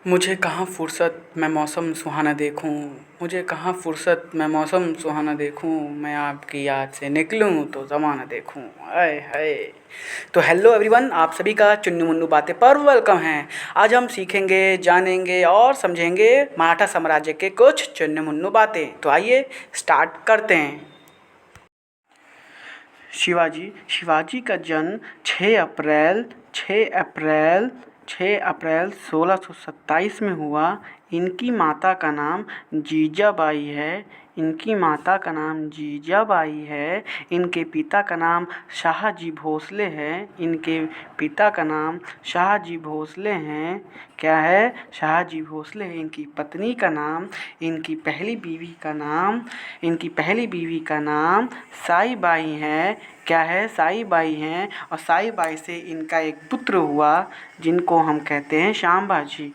मुझे कहाँ फुर्सत मैं मौसम सुहाना देखूं। मुझे कहाँ फुर्सत मैं मौसम सुहाना देखूं। मैं आपकी याद से निकलूं तो ज़माना देखूं। आए हाय। तो हेलो एवरीवन, आप सभी का चुन्नू मुन्नू बातें पर वेलकम है। आज हम सीखेंगे, जानेंगे और समझेंगे मराठा साम्राज्य के कुछ चुन्नू मुन्नू बातें। तो आइए स्टार्ट करते हैं। शिवाजी का जन्म 6 अप्रैल 1627 में हुआ। इनकी माता का नाम जीजाबाई है। इनके पिता का नाम शाहजी भोसले है। क्या है? शाहजी भोसले है। इनकी पहली बीवी का नाम साई बाई है। क्या है? साई बाई हैं। और साई बाई से इनका एक पुत्र हुआ जिनको हम कहते हैं शांभाजी।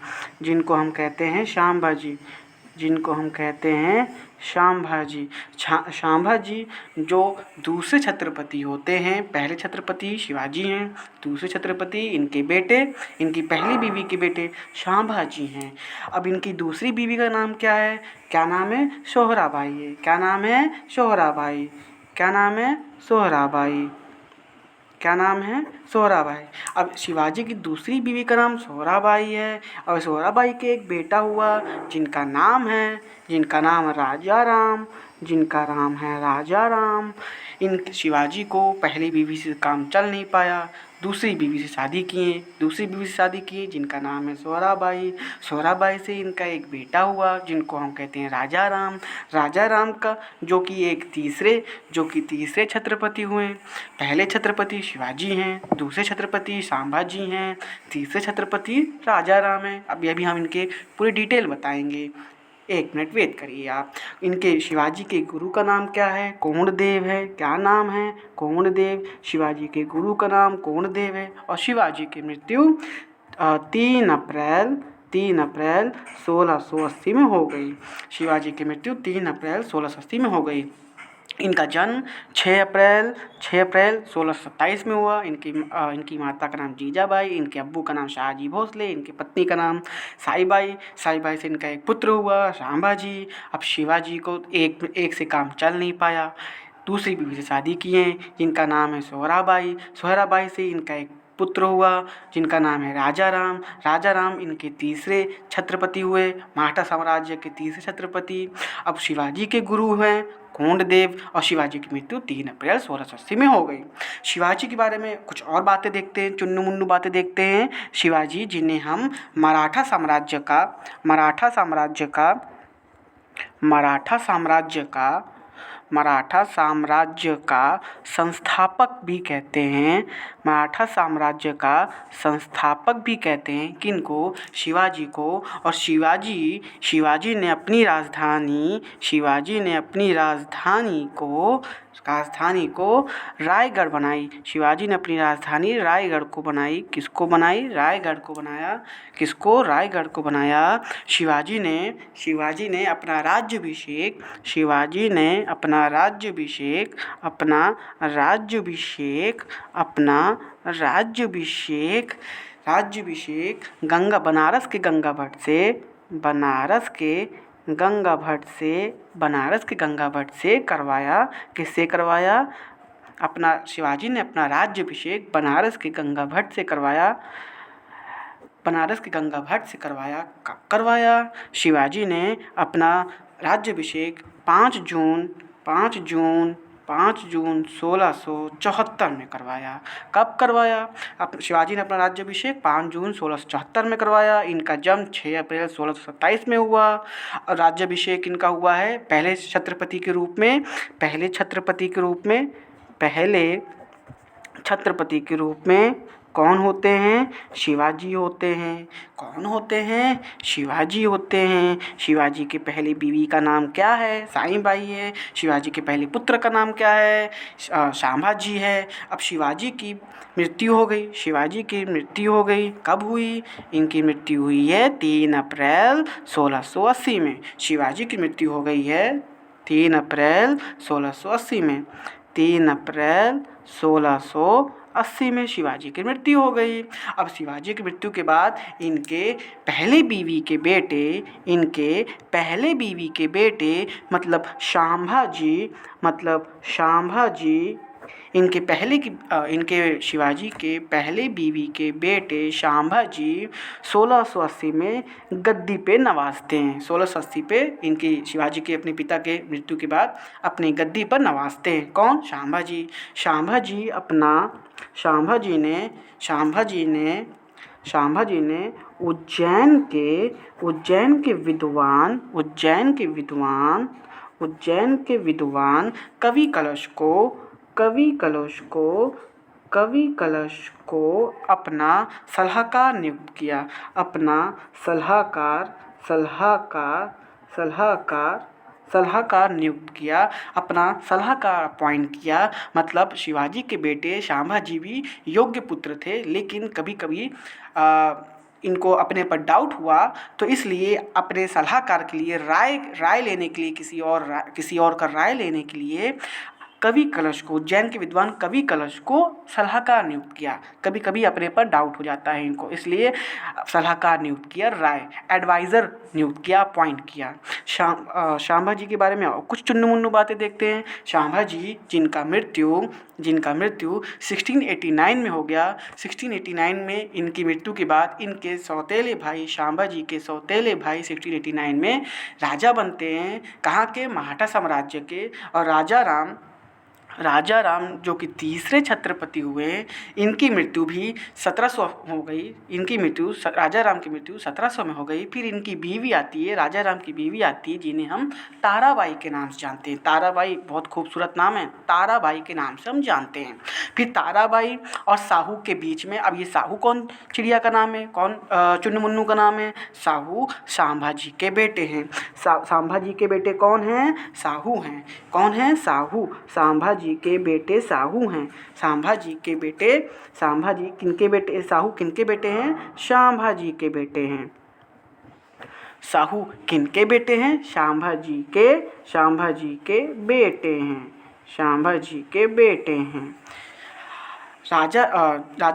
जो दूसरे छत्रपति होते हैं, पहले छत्रपति शिवाजी हैं, दूसरे छत्रपति इनके बेटे, इनकी पहली बीवी के बेटे शांभाजी हैं। अब इनकी दूसरी बीवी का नाम क्या है? क्या नाम है? सोहराबाई है। क्या नाम है? सोहराबाई। अब शिवाजी की दूसरी बीवी का नाम सोहराबाई है और सोहराबाई के एक बेटा हुआ जिनका नाम राजा राम। इन शिवाजी को पहली बीवी से काम चल नहीं पाया, दूसरी बीवी से शादी किए जिनका नाम है सोहराबाई से इनका एक बेटा हुआ जिनको हम कहते हैं राजा राम का जो कि तीसरे छत्रपति हुए। पहले छत्रपति शिवाजी हैं, दूसरे छत्रपति संभाजी हैं, तीसरे छत्रपति राजा राम हैं। अभी हम इनके पूरी डिटेल बताएंगे। एक मिनट वेट करिए आप। इनके शिवाजी के गुरु का नाम क्या है? कोंडदेव है। क्या नाम है? कोंडदेव। शिवाजी के गुरु का नाम कोंडदेव है। और शिवाजी की मृत्यु 3 अप्रैल 1680 में हो गई। शिवाजी की मृत्यु 3 अप्रैल 1680 में हो गई। इनका जन्म 6 अप्रैल 1627 में हुआ। इनकी माता का नाम जीजाबाई, इनके अब्बू का नाम शाहजी भोसले, इनकी पत्नी का नाम साईबाई से इनका एक पुत्र हुआ संभाजी। अब शिवाजी को एक से काम चल नहीं पाया, दूसरी बीवी से शादी किए जिनका नाम है सोहराबाई से इनका एक पुत्र हुआ जिनका नाम है राजा राम इनके तीसरे छत्रपति हुए, मराठा साम्राज्य के तीसरे छत्रपति। अब शिवाजी के गुरु हैं कोंडदेव और शिवाजी की मृत्यु 3 अप्रैल 1680 में हो गई। शिवाजी के बारे में कुछ और बातें देखते हैं, चुन्नू मुन्नू बातें देखते हैं। शिवाजी जिन्हें हम मराठा साम्राज्य का संस्थापक भी कहते हैं। किनको? शिवाजी को। और शिवाजी ने अपनी राजधानी को रायगढ़ बनाई। शिवाजी ने अपनी राजधानी रायगढ़ को बनाई। किसको बनाई? रायगढ़ को बनाया। किसको? रायगढ़ को बनाया। शिवाजी ने अपना राज्याभिषेक बनारस के गंगा भट्ट से करवाया। किससे करवाया? शिवाजी ने अपना राज्याभिषेक बनारस के गंगा भट्ट से करवाया। कब करवाया? शिवाजी ने अपना राज्याभिषेक 5 जून 1674 में करवाया। कब करवाया? शिवाजी ने अपना राज्याभिषेक 5 जून 1674 में करवाया। इनका जन्म 6 अप्रैल 1627 में हुआ और राज्याभिषेक इनका हुआ है पहले छत्रपति के रूप में कौन होते हैं? शिवाजी होते हैं। कौन होते हैं? शिवाजी होते हैं। शिवाजी की पहली बीवी का नाम क्या है? साईबाई है। शिवाजी के पहले पुत्र का नाम क्या है? संभाजी है। अब शिवाजी की मृत्यु हो गई। कब हुई? इनकी मृत्यु हुई है 3 अप्रैल 1680 में। शिवाजी की मृत्यु हो गई है 3 अप्रैल 1680 में। 3 अप्रैल 1680 1680 में शिवाजी की मृत्यु हो गई। अब शिवाजी की मृत्यु के बाद इनके पहले बीवी के बेटे मतलब शांभाजी इनके शिवाजी के पहले बीवी के बेटे शांभाजी 1680 में गद्दी पे नवाजते हैं। 1680 पे इनकी शिवाजी के अपने पिता के मृत्यु के बाद अपनी गद्दी पर नवाजते हैं। कौन? शांभाजी। शांभाजी ने उज्जैन के विद्वान कवि कलश को अपना सलाहकार नियुक्त किया, अपना सलाहकार अपॉइंट किया। मतलब शिवाजी के बेटे शांभाजी भी योग्य पुत्र थे, लेकिन कभी कभी इनको अपने पर डाउट हुआ, तो इसलिए अपने सलाहकार के लिए राय लेने के लिए किसी और का राय लेने के लिए उज्जैन के विद्वान कवि कलश को सलाहकार नियुक्त किया। कभी कभी अपने पर डाउट हो जाता है इनको, इसलिए सलाहकार नियुक्त किया, एडवाइज़र नियुक्त किया, अपॉइंट किया। शांभाजी के बारे में और कुछ चुन्नू मुन्नू बातें देखते हैं। शांभाजी जिनका मृत्यु 1689 में हो गया। 1689 में इनकी मृत्यु के बाद इनके सौतेले भाई शांभाजी के सौतेले भाई 1689 में राजा बनते हैं। कहाँ के? मराठा साम्राज्य के। और राजा राम जो कि तीसरे छत्रपति हुए, इनकी मृत्यु भी 1700 हो गई। राजा राम की मृत्यु 1700 में हो गई। फिर इनकी बीवी आती है, राजा राम की बीवी आती है, जिन्हें हम ताराबाई के नाम से जानते हैं। ताराबाई बहुत खूबसूरत नाम है, ताराबाई के नाम से हम जानते हैं। फिर ताराबाई और साहू के बीच में, अब ये साहू कौन चिड़िया का नाम है, कौन चुन्नू मुन्नू का नाम है? साहू शांभाजी के बेटे हैं। शांभाजी के बेटे कौन हैं? साहू हैं। कौन हैं? साहू। शांभाजी के बेटे साहू हैं। शांभाजी किनके बेटे? साहू किनके बेटे हैं? शांभाजी के बेटे हैं। साहू किनके बेटे हैं? शांभाजी के बेटे हैं। राजा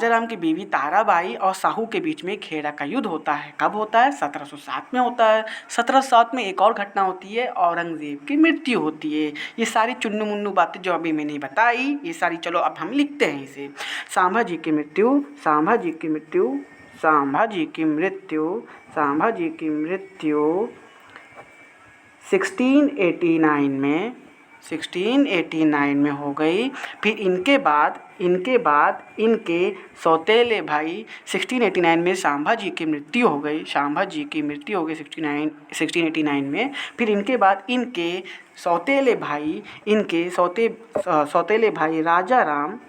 राम की बीवी ताराबाई और साहू के बीच में खेड़ा का युद्ध होता है। कब होता है? 1707 में होता है। 1707 में एक और घटना होती है, औरंगज़ेब की मृत्यु होती है। ये सारी चुन्नू मुन्नू बातें जो अभी मैंने बताई, ये सारी चलो अब हम लिखते हैं इसे। शांभाजी की मृत्यु 1689 में हो गई। फिर इनके बाद इनके सौतेले भाई 1689 में शांभाजी की मृत्यु हो गई। 1689 में। फिर इनके बाद इनके सौतेले भाई राजा राम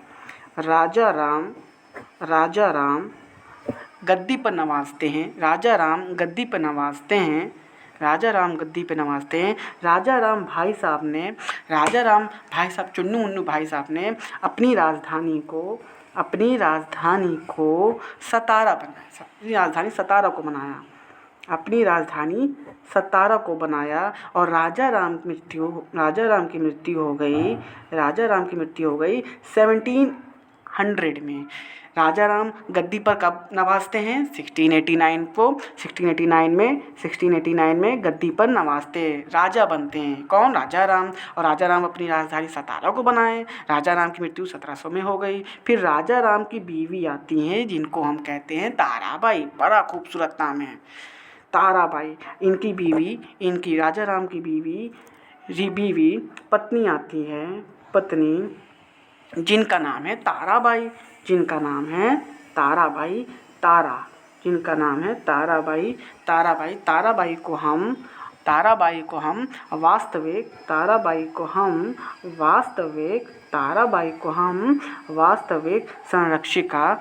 गद्दी पर नवाजते हैं। राजा राम भाई साहब चुन्नू मुन्नू भाई साहब ने अपनी राजधानी को सतारा बनाया। और राजा राम की मृत्यु हो गई 1700 में। राजा राम गद्दी पर कब नवाजते हैं? 1689 में गद्दी पर नवाजते हैं, राजा बनते हैं। कौन? राजा राम। और राजा राम अपनी राजधानी सतारा को बनाए। राजा राम की मृत्यु 1700 में हो गई। फिर राजा राम की बीवी आती हैं, जिनको हम कहते हैं ताराबाई। बड़ा खूबसूरत नाम है, ताराबाई। इनकी राजा राम की बीवी पत्नी आती है, जिनका नाम है ताराबाई। ताराबाई को हम वास्तविक संरक्षिका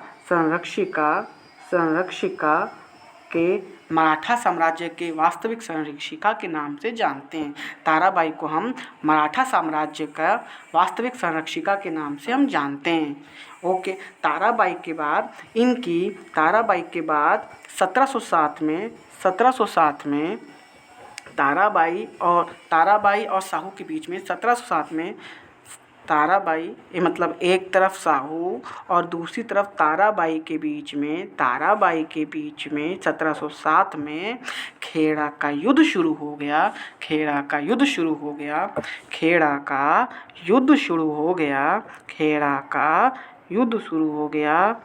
के मराठा साम्राज्य के वास्तविक संरक्षिका के नाम से जानते हैं। ताराबाई को हम मराठा साम्राज्य का वास्तविक संरक्षिका के नाम से हम जानते हैं। ओके। ताराबाई के बाद 1707 में ताराबाई और साहू के बीच में 1707 में ताराबाई, ये मतलब एक तरफ साहू और दूसरी तरफ ताराबाई के बीच में 1707 में खेड़ा का युद्ध शुरू हो गया। खेड़ा का युद्ध शुरू हो गया। खेड़ा का युद्ध शुरू हो गया। खेड़ा का युद्ध शुरू हो गया।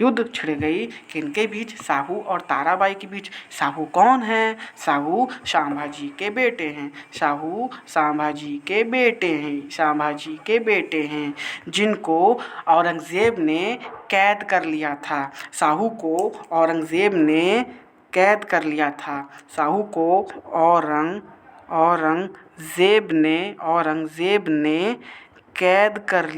युद्ध छिड़ गई किनके बीच? साहू और ताराबाई के बीच। साहू कौन है? साहू संभाजी के बेटे हैं। साहू संभाजी के बेटे हैं। संभाजी के बेटे हैं जिनको औरंगज़ेब ने कैद कर लिया था। साहू को औरंगज़ेब ने कैद कर लिया था। साहू को औरंगज़ेब ने कैद कर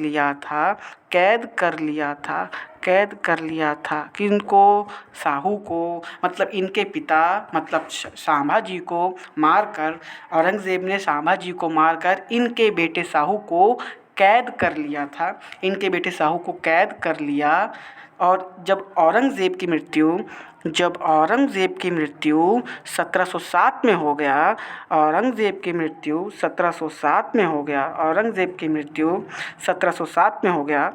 लिया था। किनको? साहू को, मतलब इनके पिता, मतलब संभाजी को मारकर, औरंगज़ेब ने संभाजी को मारकर इनके बेटे साहू को कैद कर लिया था। इनके बेटे साहू को कैद कर लिया। और जब औरंगज़ेब की मृत्यु 1707 में हो गया, औरंगज़ेब की मृत्यु 1707 में हो गया, औरंगज़ेब की मृत्यु 1707 में हो गया,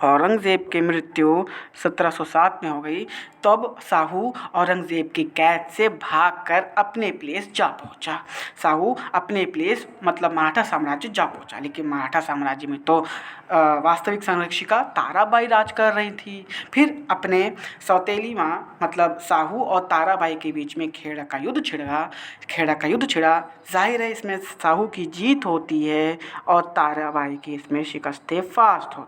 औरंगज़ेब की मृत्यु 1707 में हो गई, तब साहू औरंगज़ेब की कैद से भागकर अपने प्लेस जा पहुंचा। साहू अपने प्लेस मतलब मराठा साम्राज्य जा पहुंचा। लेकिन मराठा साम्राज्य में तो वास्तविक संरक्षिका ताराबाई राज कर रही थी। फिर अपने सौतेली माँ मतलब साहू और ताराबाई के बीच में खेड़ा का युद्ध छिड़ा। जाहिर है इसमें साहू की जीत होती है और ताराबाई की इसमें शिकस्ते फास्ट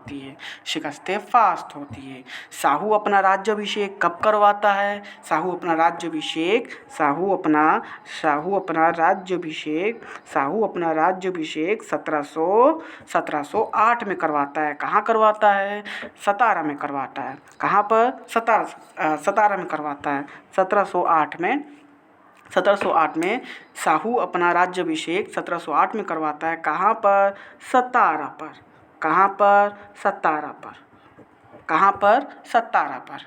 होती है। साहू अपना राज्याभिषेक कब करवाता है? साहू अपना राज्याभिषेक 1708 में करवाता है। कहाँ करवाता है? सतारा में करवाता है। कहाँ पर? सतारा में करवाता है। 1708 में साहू अपना राज्याभिषेक 1708 में करवाता है। कहाँ पर? सतारा पर। कहाँ पर? सतारा पर।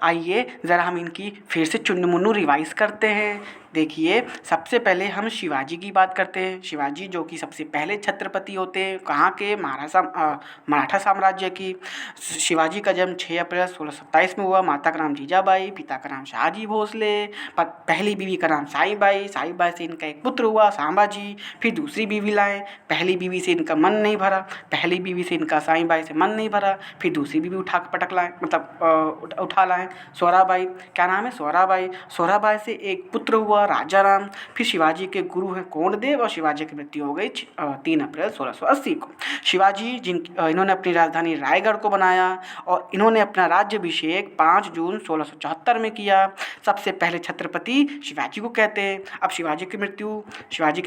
आइए ज़रा हम इनकी फिर से चुन्नमुन्नू रिवाइज़ करते हैं। देखिए, सबसे पहले हम शिवाजी की बात करते हैं। शिवाजी जो कि सबसे पहले छत्रपति होते हैं, कहाँ के? मराठा साम्राज्य की। शिवाजी का जन्म 6 अप्रैल 1627 में हुआ। माता का नाम जीजाबाई, पिता का नाम शहाजी भोसले, पहली बीवी का नाम साईबाई से इनका एक पुत्र हुआ संभाजी। फिर दूसरी बीवी लाए, पहली बीवी से इनका मन नहीं भरा, पहली बीवी से इनका साईबाई से मन नहीं भरा। फिर दूसरी बीवी पटक लाए, मतलब उठा लाए, सोहराबाई। क्या नाम है? सोहराबाई से एक पुत्र हुआ राजा राम। फिर शिवाजी के गुरु हैं कोंडदेव और शिवाजी की मृत्यु हो गई 3 अप्रैल 1680 को। शिवाजी इन्होंने अपनी राजधानी रायगढ़ को बनाया और इन्होंने अपना राज्याभिषेक 5 जून 1674 में किया। सबसे पहले छत्रपति शिवाजी को कहते हैं। अब शिवाजी की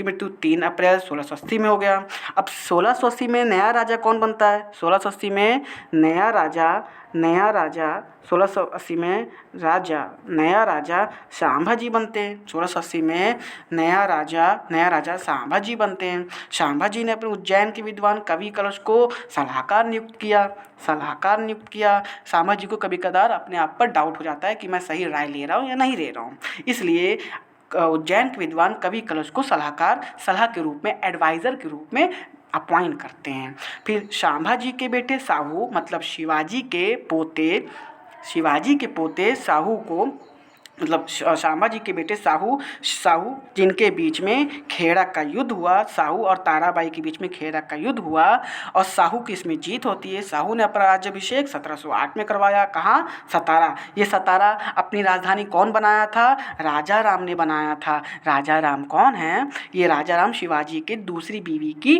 मृत्यु 3 अप्रैल 1680 में हो गया। अब 1680 में नया राजा कौन बनता है? 1680 में नया राजा संभाजी बनते हैं। 1680 में नया राजा संभाजी बनते हैं। संभाजी ने अपने उज्जैन के विद्वान कवि कलश को सलाहकार नियुक्त किया। संभाजी को कभी कदार अपने आप पर डाउट हो जाता है कि मैं सही राय ले रहा हूँ या नहीं ले रहा हूँ, इसलिए उज्जैन के विद्वान कवि कलश को सलाह के रूप में, एडवाइज़र के रूप में अपॉइंट करते हैं। फिर संभाजी के बेटे साहू मतलब शिवाजी के पोते साहू को, मतलब संभाजी के बेटे साहू जिनके बीच में खेड़ा का युद्ध हुआ, साहू और ताराबाई के बीच में खेड़ा का युद्ध हुआ और साहू की इसमें जीत होती है। साहू ने अपना राज्याभिषेक 1708 में करवाया। कहाँ? सतारा। ये सतारा अपनी राजधानी कौन बनाया था? राजा राम ने बनाया था। राजा राम कौन है? ये राजा राम शिवाजी के दूसरी बीवी की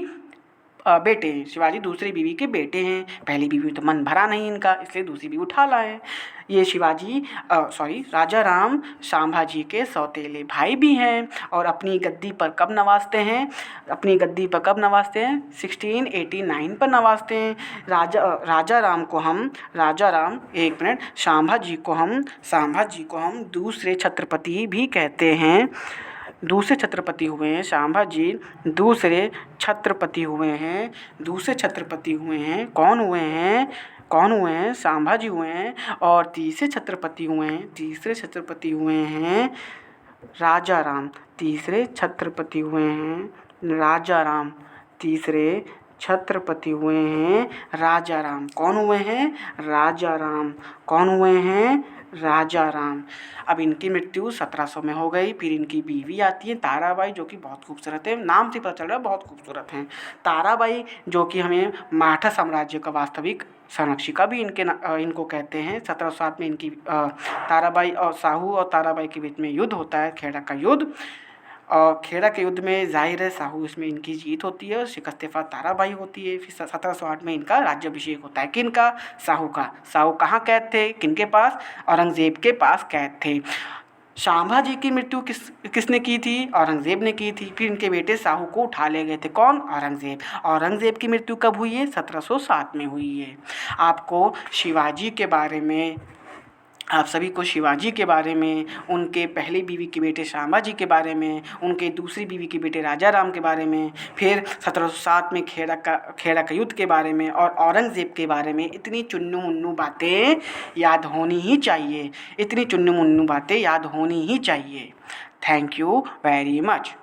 बेटे हैं। शिवाजी दूसरी बीवी के बेटे हैं। पहली बीवी तो मन भरा नहीं इनका, इसलिए दूसरी बीवी उठा लाए। ये राजा राम संभाजी के सौतेले भाई भी हैं और अपनी गद्दी पर कब नवाजते हैं? 1689 पर नवाजते हैं। राजा राम संभाजी को हम दूसरे छत्रपति भी कहते हैं। दूसरे छत्रपति हुए हैं संभाजी, दूसरे छत्रपति हुए हैं। कौन हुए हैं? संभाजी हुए हैं। और तीसरे छत्रपति हुए हैं राजा राम। तीसरे छत्रपति हुए हैं राजा राम। कौन हुए हैं? राजा राम। कौन हुए हैं? राजा राम। अब इनकी मृत्यु 1700 में हो गई। फिर इनकी बीवी आती है ताराबाई, जो कि बहुत खूबसूरत है, नाम से पता चल रहा है बहुत खूबसूरत हैं। ताराबाई जो कि हमें मराठा साम्राज्य का वास्तविक संरक्षिका भी इनको कहते हैं। 1707 में इनकी ताराबाई और साहू और ताराबाई के बीच में युद्ध होता है, खेड़ा का युद्ध। और खेड़ा के युद्ध में जाहिर है साहू इसमें इनकी जीत होती है और शिकस्तफा ताराबाई होती है। फिर 1708 में इनका राज्याभिषेक होता है। किनका? साहू का। साहू कहाँ कैद थे? किनके पास? औरंगजेब के पास कैद थे। संभाजी की मृत्यु किसने की थी? औरंगजेब ने की थी। फिर इनके बेटे साहू को उठा ले गए थे। कौन? औरंगजेब। औरंगजेब की मृत्यु कब हुई है? 1707 में हुई है। आपको शिवाजी के बारे में, आप सभी को शिवाजी के बारे में, उनके पहली बीवी के बेटे संभाजी के बारे में, उनके दूसरी बीवी के बेटे राजा राम के बारे में, फिर 1707 में खेड़ा का युद्ध के बारे में और औरंगज़ेब के बारे में इतनी चुन्नू मुन्नू बातें याद होनी ही चाहिए। इतनी चुन्नू मुन्नू बातें याद होनी ही चाहिए। Thank you very much.